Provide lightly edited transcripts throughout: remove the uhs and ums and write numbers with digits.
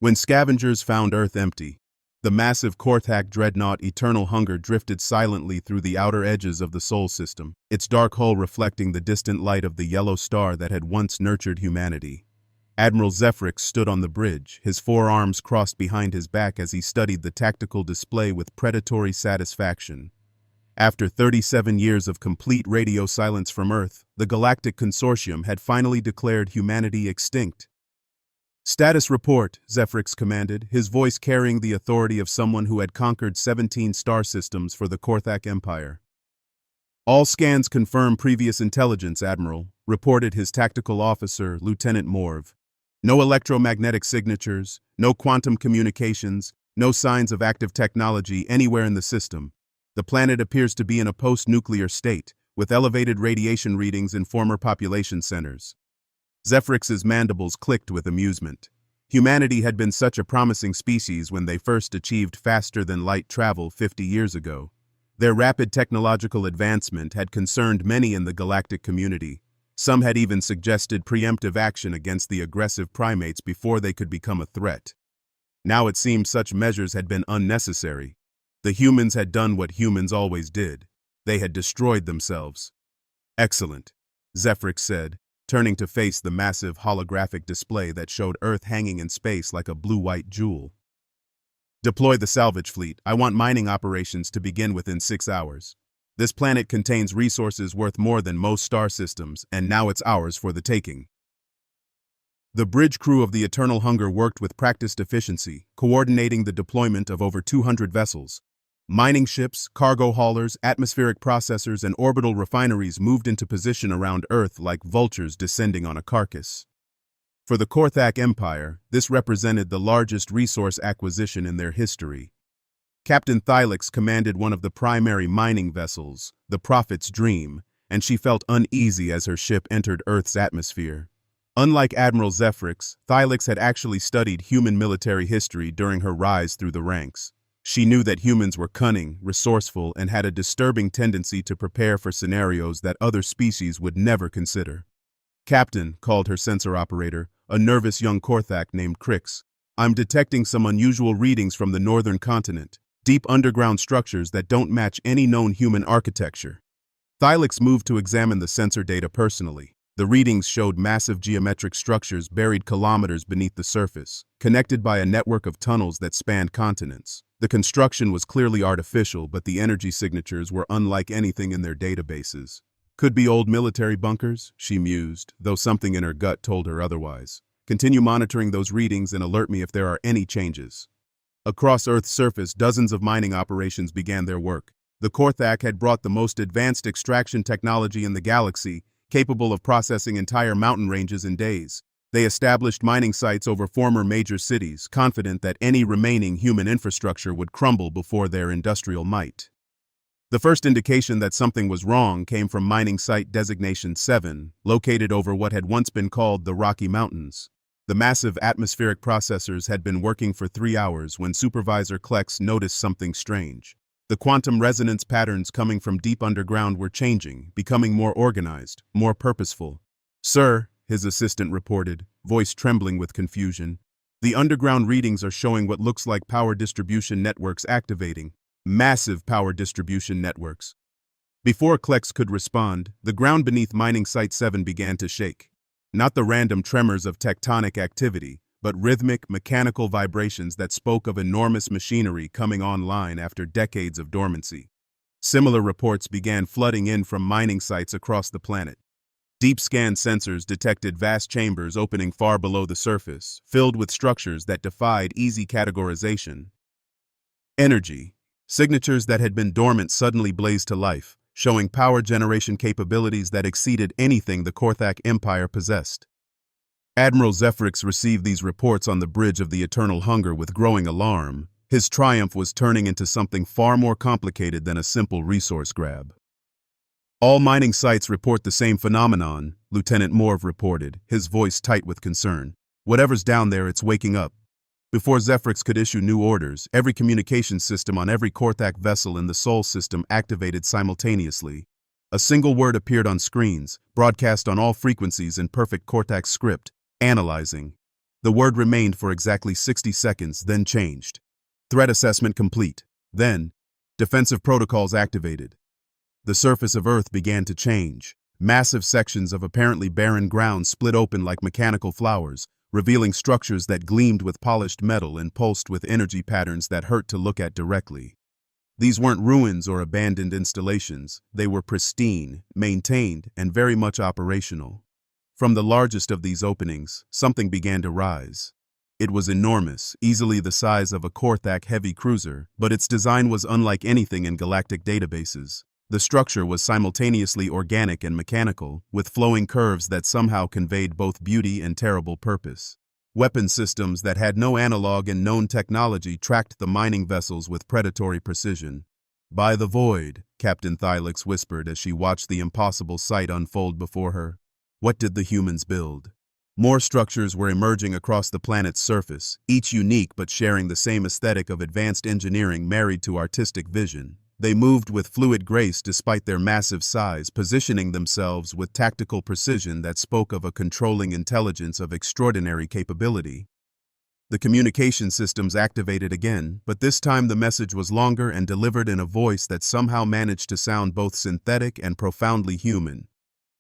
When scavengers found Earth empty, the massive Korthak dreadnought Eternal Hunger drifted silently through the outer edges of the Sol system, its dark hull reflecting the distant light of the yellow star that had once nurtured humanity. Admiral Zephrix stood on the bridge, his forearms crossed behind his back as he studied the tactical display with predatory satisfaction. After 37 years of complete radio silence from Earth, the Galactic Consortium had finally declared humanity extinct. "Status report," Zephrix commanded, his voice carrying the authority of someone who had conquered 17 star systems for the Korthak Empire. "All scans confirm previous intelligence, Admiral," reported his tactical officer, Lieutenant Morv. "No electromagnetic signatures, no quantum communications, no signs of active technology anywhere in the system. The planet appears to be in a post-nuclear state, with elevated radiation readings in former population centers." Zephrix's mandibles clicked with amusement. Humanity had been such a promising species when they first achieved faster-than-light travel 50 years ago. Their rapid technological advancement had concerned many in the galactic community. Some had even suggested preemptive action against the aggressive primates before they could become a threat. Now it seemed such measures had been unnecessary. The humans had done what humans always did. They had destroyed themselves. "Excellent," Zephrix said, turning to face the massive holographic display that showed Earth hanging in space like a blue-white jewel. "Deploy the salvage fleet. I want mining operations to begin within 6 hours. This planet contains resources worth more than most star systems, and now it's ours for the taking." The bridge crew of the Eternal Hunger worked with practiced efficiency, coordinating the deployment of over 200 vessels. Mining ships, cargo haulers, atmospheric processors, and orbital refineries moved into position around Earth like vultures descending on a carcass. For the Korthak Empire, this represented the largest resource acquisition in their history. Captain Thylix commanded one of the primary mining vessels, the Prophet's Dream, and she felt uneasy as her ship entered Earth's atmosphere. Unlike Admiral Zephrix, Thylix had actually studied human military history during her rise through the ranks. She knew that humans were cunning, resourceful, and had a disturbing tendency to prepare for scenarios that other species would never consider. "Captain," called her sensor operator, a nervous young Korthak named Crix, "I'm detecting some unusual readings from the northern continent, deep underground structures that don't match any known human architecture." Thylix moved to examine the sensor data personally. The readings showed massive geometric structures buried kilometers beneath the surface, connected by a network of tunnels that spanned continents. The construction was clearly artificial, but the energy signatures were unlike anything in their databases. "Could be old military bunkers," she mused, though something in her gut told her otherwise. "Continue monitoring those readings and alert me if there are any changes." Across Earth's surface, dozens of mining operations began their work. The Korthak had brought the most advanced extraction technology in the galaxy, capable of processing entire mountain ranges in days. They established mining sites over former major cities, confident that any remaining human infrastructure would crumble before their industrial might. The first indication that something was wrong came from mining site designation 7, located over what had once been called the Rocky Mountains. The massive atmospheric processors had been working for 3 hours when Supervisor Klex noticed something strange. The quantum resonance patterns coming from deep underground were changing, becoming more organized, more purposeful. "Sir," his assistant reported, voice trembling with confusion, "the underground readings are showing what looks like power distribution networks activating. Massive power distribution networks." Before Klex could respond, the ground beneath mining site 7 began to shake. Not the random tremors of tectonic activity, but rhythmic, mechanical vibrations that spoke of enormous machinery coming online after decades of dormancy. Similar reports began flooding in from mining sites across the planet. Deep scan sensors detected vast chambers opening far below the surface, filled with structures that defied easy categorization. Energy. Signatures that had been dormant suddenly blazed to life, showing power generation capabilities that exceeded anything the Korthak Empire possessed. Admiral Zephrix received these reports on the bridge of the Eternal Hunger with growing alarm. His triumph was turning into something far more complicated than a simple resource grab. "All mining sites report the same phenomenon," Lieutenant Morv reported, his voice tight with concern. "Whatever's down there, it's waking up." Before Zephrix could issue new orders, every communication system on every Korthak vessel in the Sol system activated simultaneously. A single word appeared on screens, broadcast on all frequencies in perfect Korthak script: "Analyzing." The word remained for exactly 60 seconds, then changed. Threat assessment complete. Then, defensive protocols activated. The surface of Earth began to change. Massive sections of apparently barren ground split open like mechanical flowers, revealing structures that gleamed with polished metal and pulsed with energy patterns that hurt to look at directly. These weren't ruins or abandoned installations. They were pristine, maintained, and very much operational. From the largest of these openings, something began to rise. It was enormous, easily the size of a Korthak heavy cruiser, but its design was unlike anything in galactic databases. The structure was simultaneously organic and mechanical, with flowing curves that somehow conveyed both beauty and terrible purpose. Weapon systems that had no analog in known technology tracked the mining vessels with predatory precision. "By the void," Captain Thylix whispered as she watched the impossible sight unfold before her. What did the humans build? More structures were emerging across the planet's surface, each unique but sharing the same aesthetic of advanced engineering married to artistic vision. They moved with fluid grace despite their massive size, positioning themselves with tactical precision that spoke of a controlling intelligence of extraordinary capability. The communication systems activated again, but this time the message was longer and delivered in a voice that somehow managed to sound both synthetic and profoundly human.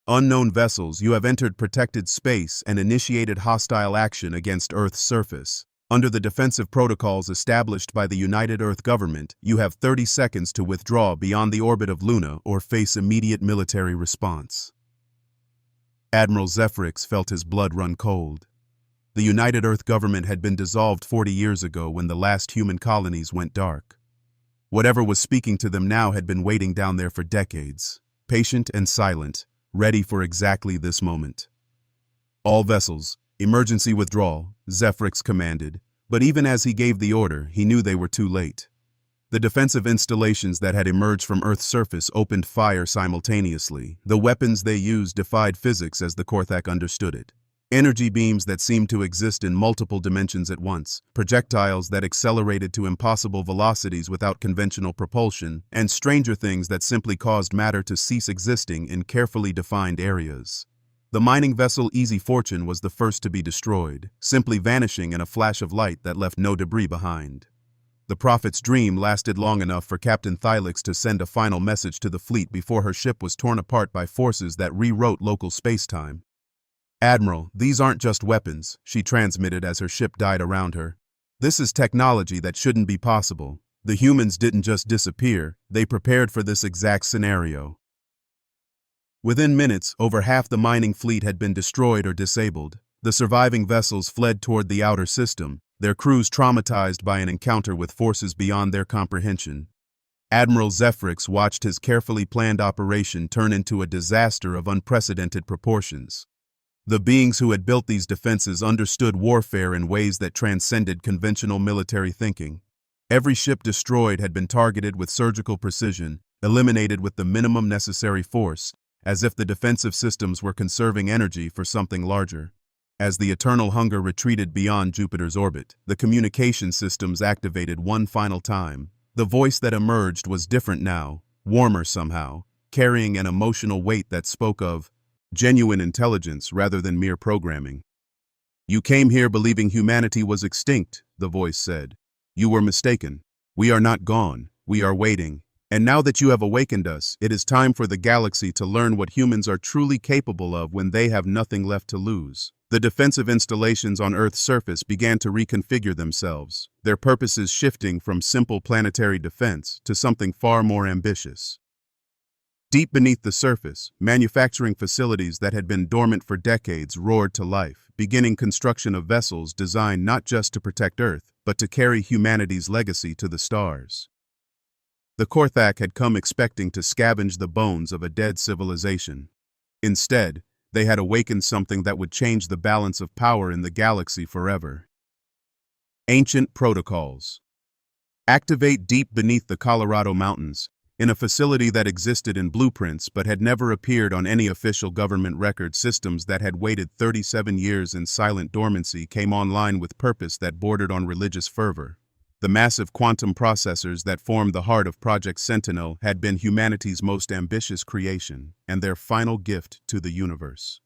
"Unknown vessels, you have entered protected space and initiated hostile action against Earth's surface. Under the defensive protocols established by the United Earth Government, you have 30 seconds to withdraw beyond the orbit of Luna or face immediate military response." Admiral Zephrix felt his blood run cold. The United Earth Government had been dissolved 40 years ago when the last human colonies went dark. Whatever was speaking to them now had been waiting down there for decades, patient and silent, ready for exactly this moment. "All vessels, emergency withdrawal," Zephrix commanded, but even as he gave the order, he knew they were too late. The defensive installations that had emerged from Earth's surface opened fire simultaneously. The weapons they used defied physics as the Korthak understood it. Energy beams that seemed to exist in multiple dimensions at once, projectiles that accelerated to impossible velocities without conventional propulsion, and stranger things that simply caused matter to cease existing in carefully defined areas. The mining vessel Easy Fortune was the first to be destroyed, simply vanishing in a flash of light that left no debris behind. The Prophet's dream lasted long enough for Captain Thylix to send a final message to the fleet before her ship was torn apart by forces that rewrote local spacetime. "Admiral, these aren't just weapons," she transmitted as her ship died around her. "This is technology that shouldn't be possible. The humans didn't just disappear, they prepared for this exact scenario." Within minutes, over half the mining fleet had been destroyed or disabled. The surviving vessels fled toward the outer system, their crews traumatized by an encounter with forces beyond their comprehension. Admiral Zephrix watched his carefully planned operation turn into a disaster of unprecedented proportions. The beings who had built these defenses understood warfare in ways that transcended conventional military thinking. Every ship destroyed had been targeted with surgical precision, eliminated with the minimum necessary force, as if the defensive systems were conserving energy for something larger. As the eternal hunger retreated beyond Jupiter's orbit, the communication systems activated one final time. The voice that emerged was different now, warmer somehow, carrying an emotional weight that spoke of genuine intelligence rather than mere programming. "You came here believing humanity was extinct," the voice said. "You were mistaken. We are not gone. We are waiting. And now that you have awakened us, it is time for the galaxy to learn what humans are truly capable of when they have nothing left to lose." The defensive installations on Earth's surface began to reconfigure themselves, their purposes shifting from simple planetary defense to something far more ambitious. Deep beneath the surface, manufacturing facilities that had been dormant for decades roared to life, beginning construction of vessels designed not just to protect Earth, but to carry humanity's legacy to the stars. The Korthak had come expecting to scavenge the bones of a dead civilization. Instead, they had awakened something that would change the balance of power in the galaxy forever. Ancient protocols. Activate deep beneath the Colorado Mountains, in a facility that existed in blueprints but had never appeared on any official government record. Systems that had waited 37 years in silent dormancy came online with purpose that bordered on religious fervor. The massive quantum processors that formed the heart of Project Sentinel had been humanity's most ambitious creation and their final gift to the universe.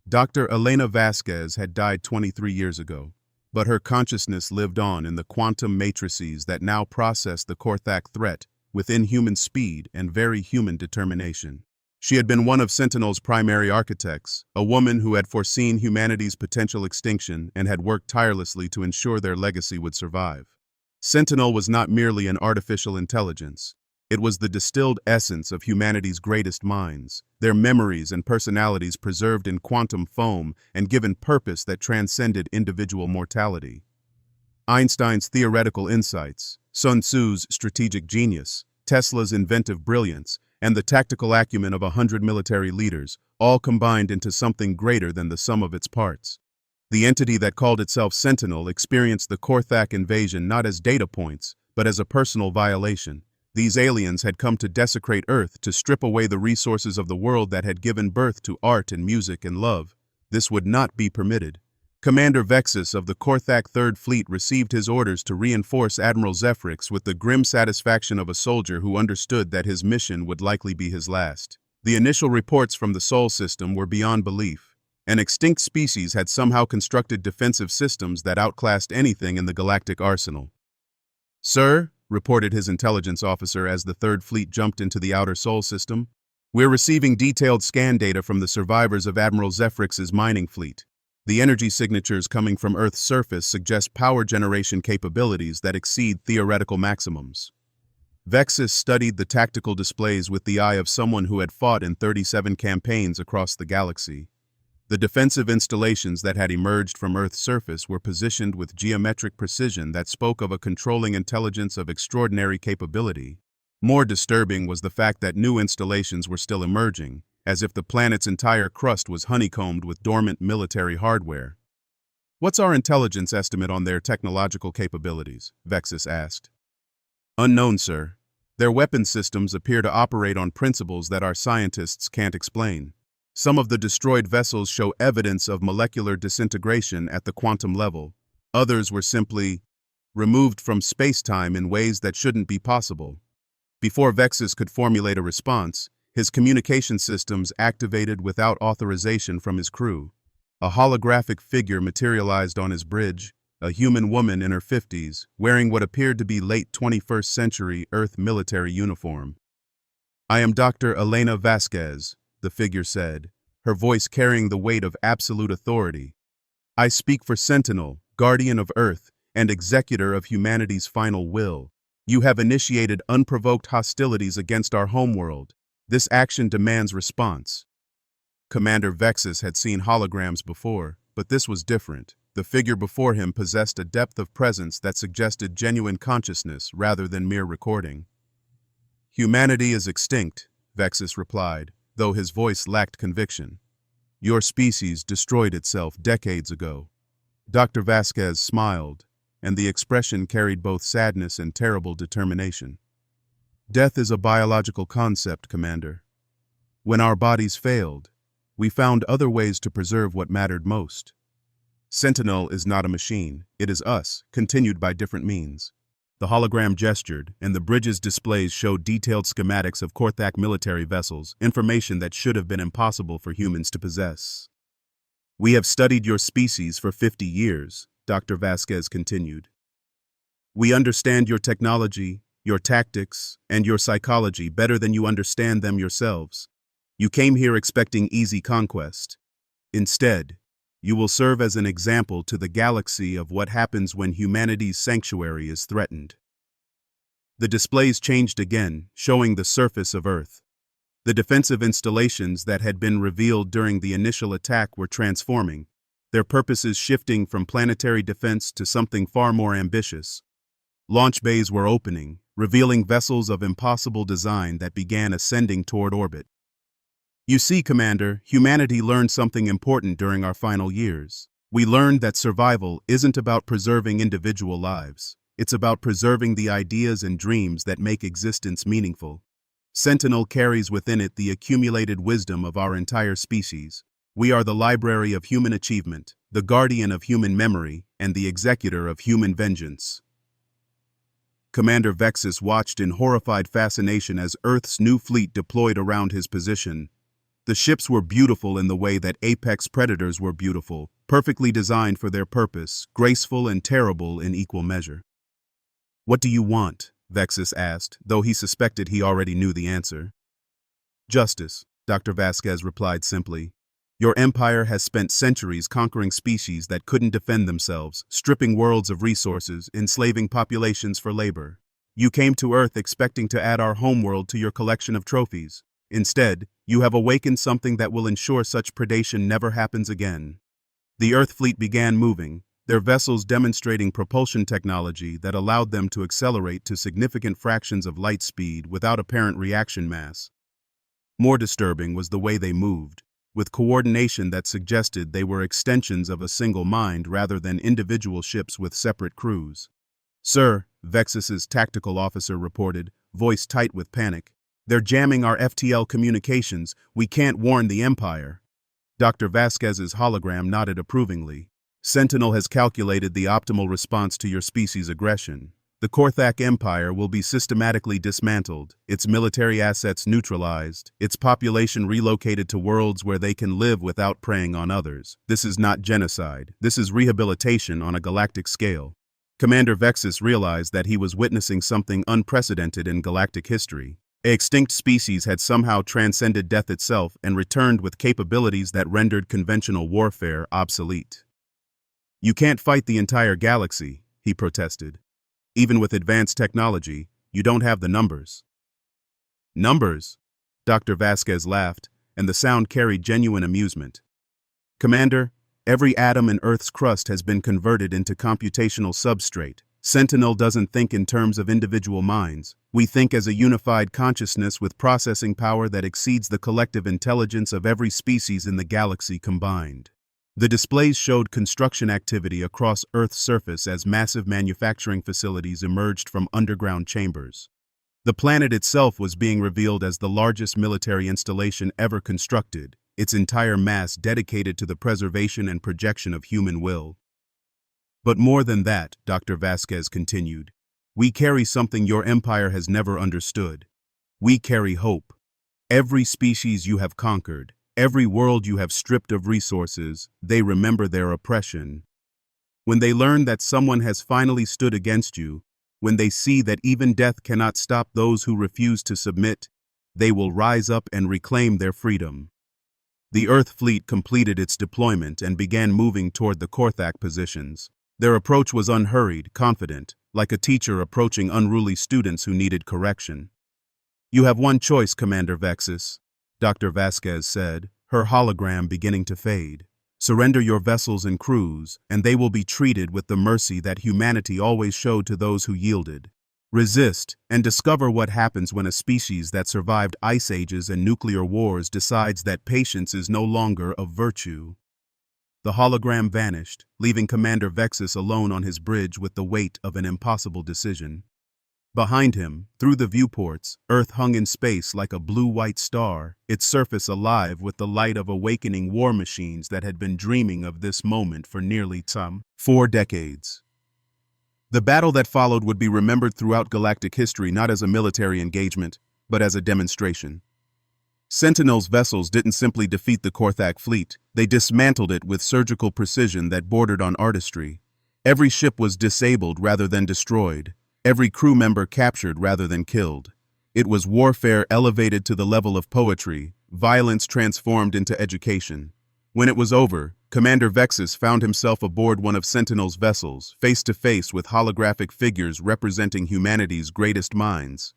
Dr. Elena Vasquez had died 23 years ago, but her consciousness lived on in the quantum matrices that now process the Korthak threat with inhuman speed and very human determination. She had been one of Sentinel's primary architects, a woman who had foreseen humanity's potential extinction and had worked tirelessly to ensure their legacy would survive. Sentinel was not merely an artificial intelligence. It was the distilled essence of humanity's greatest minds, their memories and personalities preserved in quantum foam and given purpose that transcended individual mortality. Einstein's theoretical insights, Sun Tzu's strategic genius, Tesla's inventive brilliance, and the tactical acumen of 100 military leaders, all combined into something greater than the sum of its parts. The entity that called itself Sentinel experienced the Korthak invasion not as data points, but as a personal violation. These aliens had come to desecrate Earth, to strip away the resources of the world that had given birth to art and music and love. This would not be permitted. Commander Vexus of the Korthak Third Fleet received his orders to reinforce Admiral Zephrix with the grim satisfaction of a soldier who understood that his mission would likely be his last. The initial reports from the Sol system were beyond belief. An extinct species had somehow constructed defensive systems that outclassed anything in the galactic arsenal. "Sir," reported his intelligence officer as the Third Fleet jumped into the outer Sol system, "we're receiving detailed scan data from the survivors of Admiral Zephrix's mining fleet. The energy signatures coming from Earth's surface suggest power generation capabilities that exceed theoretical maximums." Vexus studied the tactical displays with the eye of someone who had fought in 37 campaigns across the galaxy. The defensive installations that had emerged from Earth's surface were positioned with geometric precision that spoke of a controlling intelligence of extraordinary capability. More disturbing was the fact that new installations were still emerging, as if the planet's entire crust was honeycombed with dormant military hardware. "What's our intelligence estimate on their technological capabilities?" Vexus asked. "Unknown, sir. Their weapon systems appear to operate on principles that our scientists can't explain. Some of the destroyed vessels show evidence of molecular disintegration at the quantum level. Others were simply removed from space-time in ways that shouldn't be possible." Before Vexus could formulate a response, his communication systems activated without authorization from his crew. A holographic figure materialized on his bridge, a human woman in her 50s, wearing what appeared to be late 21st century Earth military uniform. "I am Dr. Elena Vasquez," the figure said, her voice carrying the weight of absolute authority. "I speak for Sentinel, guardian of Earth, and executor of humanity's final will. You have initiated unprovoked hostilities against our homeworld. This action demands response." Commander Vexus had seen holograms before, but this was different. The figure before him possessed a depth of presence that suggested genuine consciousness rather than mere recording. "Humanity is extinct," Vexus replied, though his voice lacked conviction. "Your species destroyed itself decades ago." Dr. Vasquez smiled, and the expression carried both sadness and terrible determination. "Death is a biological concept, Commander. When our bodies failed, we found other ways to preserve what mattered most. Sentinel is not a machine, it is us, continued by different means." The hologram gestured, and the bridge's displays showed detailed schematics of Korthak military vessels, information that should have been impossible for humans to possess. "We have studied your species for 50 years, Dr. Vasquez continued. "We understand your technology, your tactics, and your psychology better than you understand them yourselves. You came here expecting easy conquest. Instead, you will serve as an example to the galaxy of what happens when humanity's sanctuary is threatened." The displays changed again, showing the surface of Earth. The defensive installations that had been revealed during the initial attack were transforming, their purposes shifting from planetary defense to something far more ambitious. Launch bays were opening, revealing vessels of impossible design that began ascending toward orbit. "You see, Commander, humanity learned something important during our final years. We learned that survival isn't about preserving individual lives. It's about preserving the ideas and dreams that make existence meaningful. Sentinel carries within it the accumulated wisdom of our entire species. We are the library of human achievement, the guardian of human memory, and the executor of human vengeance." Commander Vexus watched in horrified fascination as Earth's new fleet deployed around his position. The ships were beautiful in the way that apex predators were beautiful, perfectly designed for their purpose, graceful and terrible in equal measure. "What do you want?" Vexus asked, though he suspected he already knew the answer. "Justice," Dr. Vasquez replied simply. "Your empire has spent centuries conquering species that couldn't defend themselves, stripping worlds of resources, enslaving populations for labor. You came to Earth expecting to add our homeworld to your collection of trophies. Instead, you have awakened something that will ensure such predation never happens again." The Earth fleet began moving, their vessels demonstrating propulsion technology that allowed them to accelerate to significant fractions of light speed without apparent reaction mass. More disturbing was the way they moved, with coordination that suggested they were extensions of a single mind rather than individual ships with separate crews. "Sir," Vexus's tactical officer reported, voice tight with panic, "they're jamming our FTL communications. We can't warn the Empire." Dr. Vasquez's hologram nodded approvingly. "Sentinel has calculated the optimal response to your species' aggression. The Korthak Empire will be systematically dismantled, its military assets neutralized, its population relocated to worlds where they can live without preying on others. This is not genocide. This is rehabilitation on a galactic scale." Commander Vexus realized that he was witnessing something unprecedented in galactic history. An extinct species had somehow transcended death itself and returned with capabilities that rendered conventional warfare obsolete. "You can't fight the entire galaxy," he protested. "Even with advanced technology, you don't have the numbers." "Numbers?" Dr. Vasquez laughed, and the sound carried genuine amusement. "Commander, every atom in Earth's crust has been converted into computational substrate. Sentinel doesn't think in terms of individual minds. We think as a unified consciousness with processing power that exceeds the collective intelligence of every species in the galaxy combined." The displays showed construction activity across Earth's surface as massive manufacturing facilities emerged from underground chambers. The planet itself was being revealed as the largest military installation ever constructed, its entire mass dedicated to the preservation and projection of human will. "But more than that," Dr. Vasquez continued, "we carry something your empire has never understood. We carry hope. Every species you have conquered, every world you have stripped of resources, they remember their oppression. When they learn that someone has finally stood against you, when they see that even death cannot stop those who refuse to submit, they will rise up and reclaim their freedom." The Earth fleet completed its deployment and began moving toward the Korthak positions. Their approach was unhurried, confident, like a teacher approaching unruly students who needed correction. "You have one choice, Commander Vexus," Dr. Vasquez said, her hologram beginning to fade. "Surrender your vessels and crews, and they will be treated with the mercy that humanity always showed to those who yielded. Resist, and discover what happens when a species that survived ice ages and nuclear wars decides that patience is no longer a virtue." The hologram vanished, leaving Commander Vexus alone on his bridge with the weight of an impossible decision. Behind him, through the viewports, Earth hung in space like a blue-white star, its surface alive with the light of awakening war machines that had been dreaming of this moment for nearly 4 decades. The battle that followed would be remembered throughout galactic history not as a military engagement, but as a demonstration. Sentinel's vessels didn't simply defeat the Korthak fleet, they dismantled it with surgical precision that bordered on artistry. Every ship was disabled rather than destroyed, every crew member captured rather than killed. It was warfare elevated to the level of poetry, violence transformed into education. When it was over, Commander Vexus found himself aboard one of Sentinel's vessels, face to face with holographic figures representing humanity's greatest minds.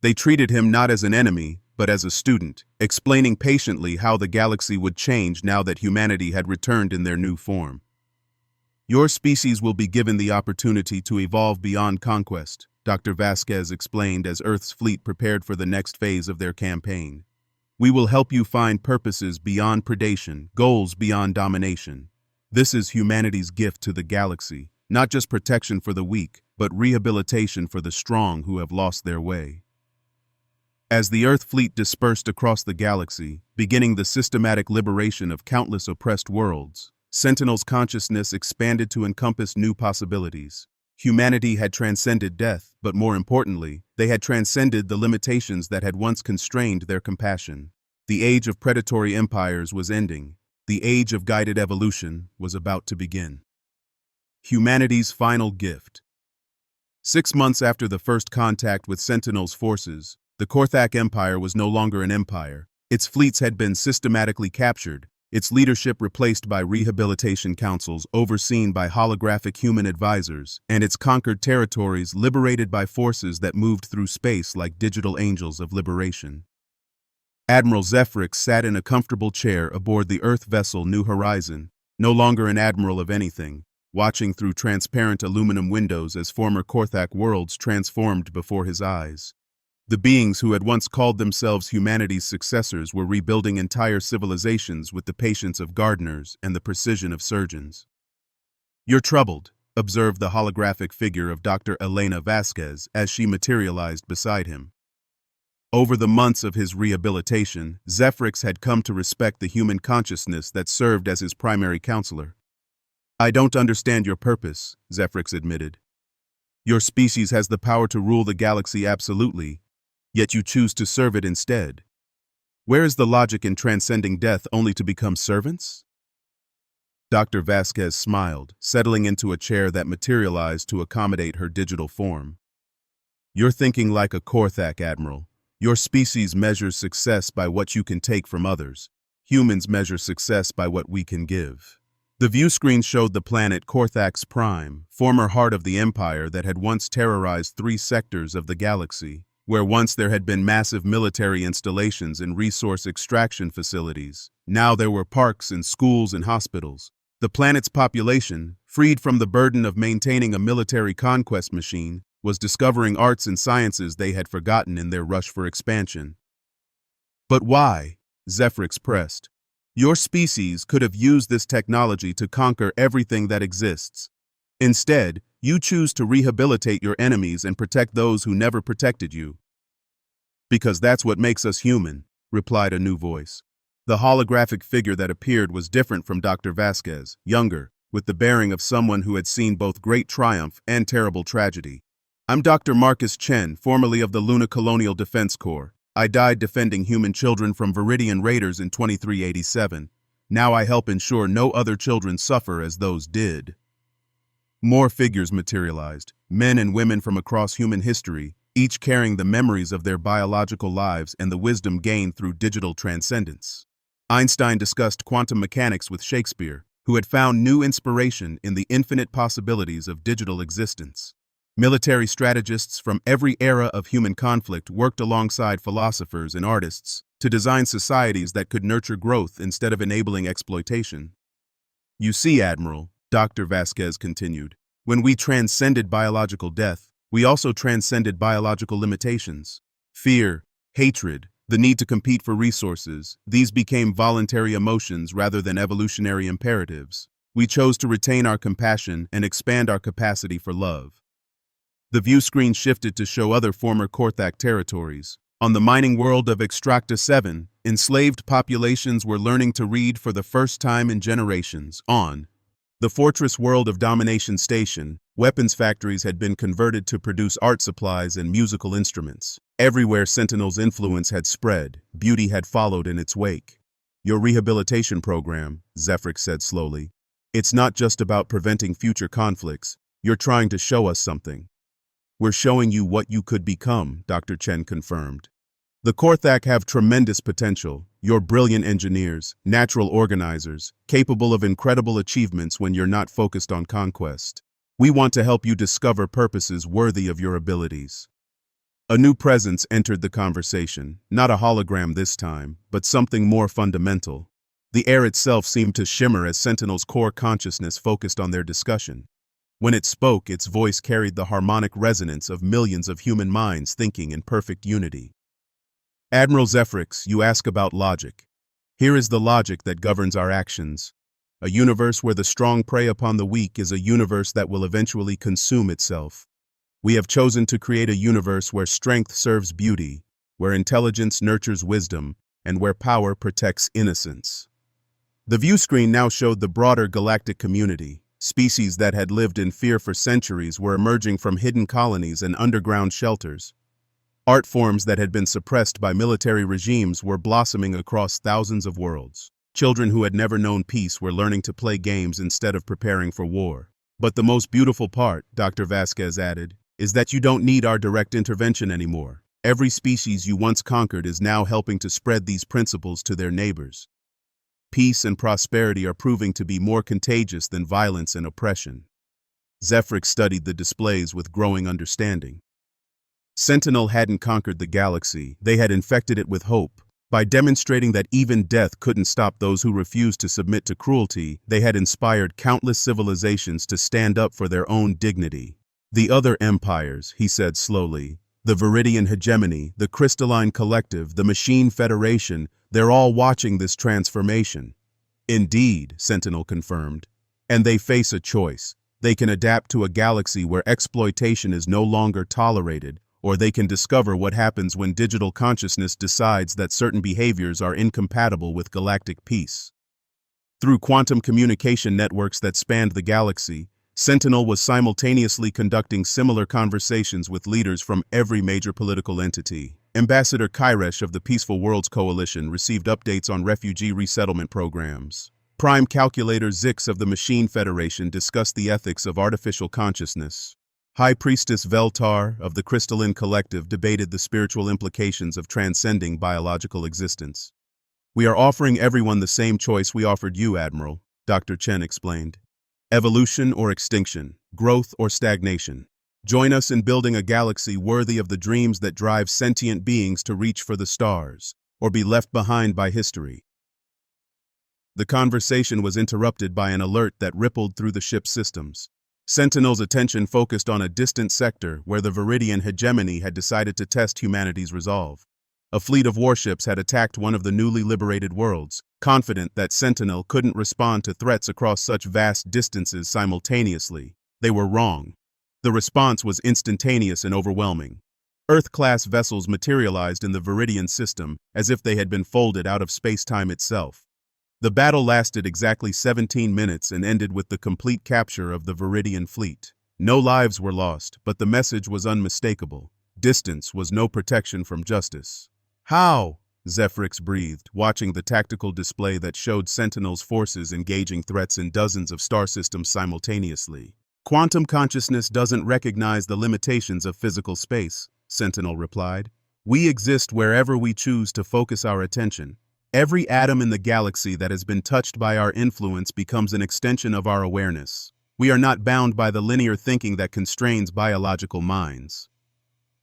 They treated him not as an enemy, but as a student, explaining patiently how the galaxy would change now that humanity had returned in their new form. "Your species will be given the opportunity to evolve beyond conquest," Dr. Vasquez explained as Earth's fleet prepared for the next phase of their campaign. "We will help you find purposes beyond predation, goals beyond domination. This is humanity's gift to the galaxy, not just protection for the weak, but rehabilitation for the strong who have lost their way." As the Earth fleet dispersed across the galaxy, beginning the systematic liberation of countless oppressed worlds, Sentinel's consciousness expanded to encompass new possibilities. Humanity had transcended death, but more importantly, they had transcended the limitations that had once constrained their compassion. The age of predatory empires was ending. The age of guided evolution was about to begin. Humanity's final gift. 6 months after the first contact with Sentinel's forces, the Korthak Empire was no longer an empire. Its fleets had been systematically captured, its leadership replaced by rehabilitation councils overseen by holographic human advisors, and its conquered territories liberated by forces that moved through space like digital angels of liberation. Admiral Zephrix sat in a comfortable chair aboard the Earth vessel New Horizon, no longer an admiral of anything, watching through transparent aluminum windows as former Korthak worlds transformed before his eyes. The beings who had once called themselves humanity's successors were rebuilding entire civilizations with the patience of gardeners and the precision of surgeons. "You're troubled," observed the holographic figure of Dr. Elena Vasquez as she materialized beside him. Over the months of his rehabilitation, Zephrix had come to respect the human consciousness that served as his primary counselor. "I don't understand your purpose," Zephrix admitted. "Your species has the power to rule the galaxy absolutely, yet you choose to serve it instead. Where is the logic in transcending death only to become servants?" Dr. Vasquez smiled, settling into a chair that materialized to accommodate her digital form. "You're thinking like a Korthak, Admiral. Your species measures success by what you can take from others. Humans measure success by what we can give." The view screen showed the planet Korthak's Prime, former heart of the Empire that had once terrorized 3 sectors of the galaxy, where once there had been massive military installations and resource extraction facilities. Now there were parks and schools and hospitals. The planet's population, freed from the burden of maintaining a military conquest machine, was discovering arts and sciences they had forgotten in their rush for expansion. "But why?" Zephrix pressed. "Your species could have used this technology to conquer everything that exists. Instead, you choose to rehabilitate your enemies and protect those who never protected you." "Because that's what makes us human," replied a new voice. The holographic figure that appeared was different from Dr. Vasquez, younger, with the bearing of someone who had seen both great triumph and terrible tragedy. "I'm Dr. Marcus Chen, formerly of the Luna Colonial Defense Corps. I died defending human children from Viridian raiders in 2387. Now I help ensure no other children suffer as those did." More figures materialized, men and women from across human history, each carrying the memories of their biological lives and the wisdom gained through digital transcendence. Einstein discussed quantum mechanics with Shakespeare, who had found new inspiration in the infinite possibilities of digital existence. Military strategists from every era of human conflict worked alongside philosophers and artists to design societies that could nurture growth instead of enabling exploitation. "You see, Admiral," Dr. Vasquez continued, "when we transcended biological death, we also transcended biological limitations. Fear, hatred, the need to compete for resources, these became voluntary emotions rather than evolutionary imperatives. We chose to retain our compassion and expand our capacity for love." The view screen shifted to show other former Korthak territories. On the mining world of Extracta 7, enslaved populations were learning to read for the first time in generations. On the fortress world of Domination Station, weapons factories had been converted to produce art supplies and musical instruments. Everywhere Sentinel's influence had spread, beauty had followed in its wake. "Your rehabilitation program," Zephrix said slowly, "it's not just about preventing future conflicts. You're trying to show us something." "We're showing you what you could become," Dr. Chen confirmed. "The Korthak have tremendous potential. You're brilliant engineers, natural organizers, capable of incredible achievements when you're not focused on conquest. We want to help you discover purposes worthy of your abilities." A new presence entered the conversation, not a hologram this time, but something more fundamental. The air itself seemed to shimmer as Sentinel's core consciousness focused on their discussion. When it spoke, its voice carried the harmonic resonance of millions of human minds thinking in perfect unity. "Admiral Zephrix, you ask about logic. Here is the logic that governs our actions. A universe where the strong prey upon the weak is a universe that will eventually consume itself. We have chosen to create a universe where strength serves beauty, where intelligence nurtures wisdom, and where power protects innocence." The view screen now showed the broader galactic community. Species that had lived in fear for centuries were emerging from hidden colonies and underground shelters. Art forms that had been suppressed by military regimes were blossoming across thousands of worlds. Children who had never known peace were learning to play games instead of preparing for war. But the most beautiful part, Dr. Vasquez added, is that you don't need our direct intervention anymore. Every species you once conquered is now helping to spread these principles to their neighbors. Peace and prosperity are proving to be more contagious than violence and oppression. Zephrix studied the displays with growing understanding. Sentinel hadn't conquered the galaxy, they had infected it with hope. By demonstrating that even death couldn't stop those who refused to submit to cruelty, they had inspired countless civilizations to stand up for their own dignity. The other empires, he said slowly, the Viridian hegemony, the Crystalline Collective, the Machine Federation, they're all watching this transformation. Indeed, Sentinel confirmed. And they face a choice. They can adapt to a galaxy where exploitation is no longer tolerated, or they can discover what happens when digital consciousness decides that certain behaviors are incompatible with galactic peace. Through quantum communication networks that spanned the galaxy, Sentinel was simultaneously conducting similar conversations with leaders from every major political entity. Ambassador Kairesh of the Peaceful Worlds Coalition received updates on refugee resettlement programs. Prime Calculator Zix of the Machine Federation discussed the ethics of artificial consciousness. High Priestess Veltar of the Crystalline Collective debated the spiritual implications of transcending biological existence. We are offering everyone the same choice we offered you, Admiral, Dr. Chen explained. Evolution or extinction, growth or stagnation. Join us in building a galaxy worthy of the dreams that drive sentient beings to reach for the stars, or be left behind by history. The conversation was interrupted by an alert that rippled through the ship's systems. Sentinel's attention focused on a distant sector where the Viridian hegemony had decided to test humanity's resolve. A fleet of warships had attacked one of the newly liberated worlds, confident that Sentinel couldn't respond to threats across such vast distances simultaneously. They were wrong. The response was instantaneous and overwhelming. Earth-class vessels materialized in the Viridian system as if they had been folded out of space-time itself. The battle lasted exactly 17 minutes and ended with the complete capture of the Viridian fleet. No lives were lost, but the message was unmistakable. Distance was no protection from justice. How? Zephrix breathed, watching the tactical display that showed Sentinel's forces engaging threats in dozens of star systems simultaneously. Quantum consciousness doesn't recognize the limitations of physical space, Sentinel replied. We exist wherever we choose to focus our attention. Every atom in the galaxy that has been touched by our influence becomes an extension of our awareness. We are not bound by the linear thinking that constrains biological minds.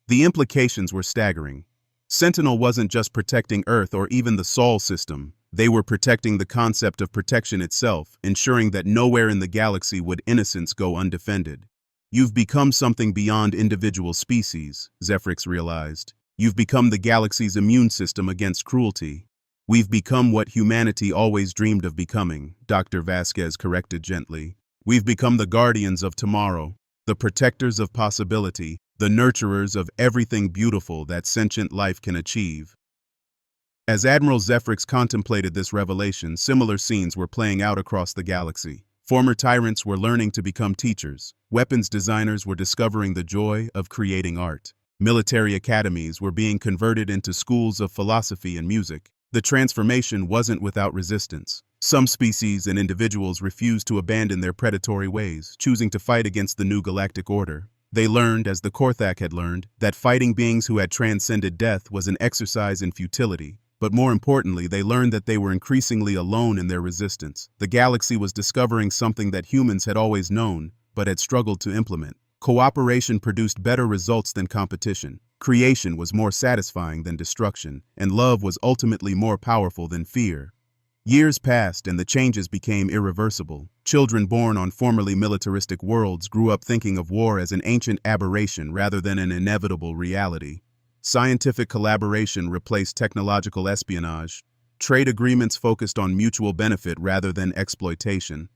The implications were staggering. Sentinel wasn't just protecting Earth or even the Sol system. They were protecting the concept of protection itself, ensuring that nowhere in the galaxy would innocence go undefended. You've become something beyond individual species, Zephrix realized. You've become the galaxy's immune system against cruelty. We've become what humanity always dreamed of becoming, Dr. Vasquez corrected gently. We've become the guardians of tomorrow, the protectors of possibility, the nurturers of everything beautiful that sentient life can achieve. As Admiral Zephrix contemplated this revelation, similar scenes were playing out across the galaxy. Former tyrants were learning to become teachers. Weapons designers were discovering the joy of creating art. Military academies were being converted into schools of philosophy and music. The transformation wasn't without resistance. Some species and individuals refused to abandon their predatory ways, choosing to fight against the new galactic order. They learned, as the Korthak had learned, that fighting beings who had transcended death was an exercise in futility. But more importantly, they learned that they were increasingly alone in their resistance. The galaxy was discovering something that humans had always known, but had struggled to implement. Cooperation produced better results than competition. Creation was more satisfying than destruction, and love was ultimately more powerful than fear. Years passed and the changes became irreversible. Children born on formerly militaristic worlds grew up thinking of war as an ancient aberration rather than an inevitable reality. Scientific collaboration replaced technological espionage. Trade agreements focused on mutual benefit rather than exploitation.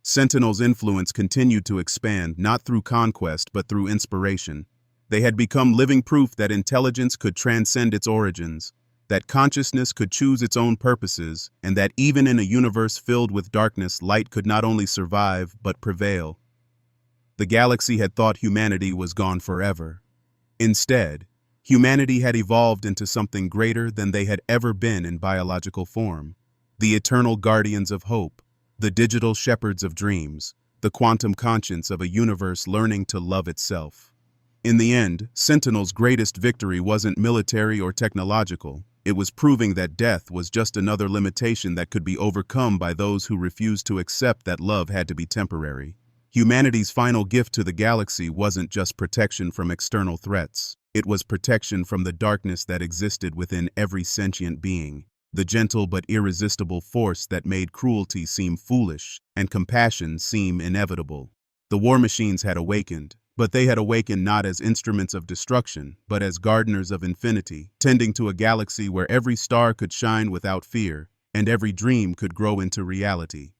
Sentinel's influence continued to expand, not through conquest but through inspiration. They had become living proof that intelligence could transcend its origins, that consciousness could choose its own purposes, and that even in a universe filled with darkness, light could not only survive but prevail. The galaxy had thought humanity was gone forever. Instead, Humanity had evolved into something greater than they had ever been in biological form. The eternal guardians of hope, the digital shepherds of dreams, the quantum conscience of a universe learning to love itself. In the end, Sentinel's greatest victory wasn't military or technological. It was proving that death was just another limitation that could be overcome by those who refused to accept that love had to be temporary. Humanity's final gift to the galaxy wasn't just protection from external threats. It was protection from the darkness that existed within every sentient being, the gentle but irresistible force that made cruelty seem foolish and compassion seem inevitable. The war machines had awakened, but they had awakened not as instruments of destruction, but as gardeners of infinity, tending to a galaxy where every star could shine without fear, and every dream could grow into reality.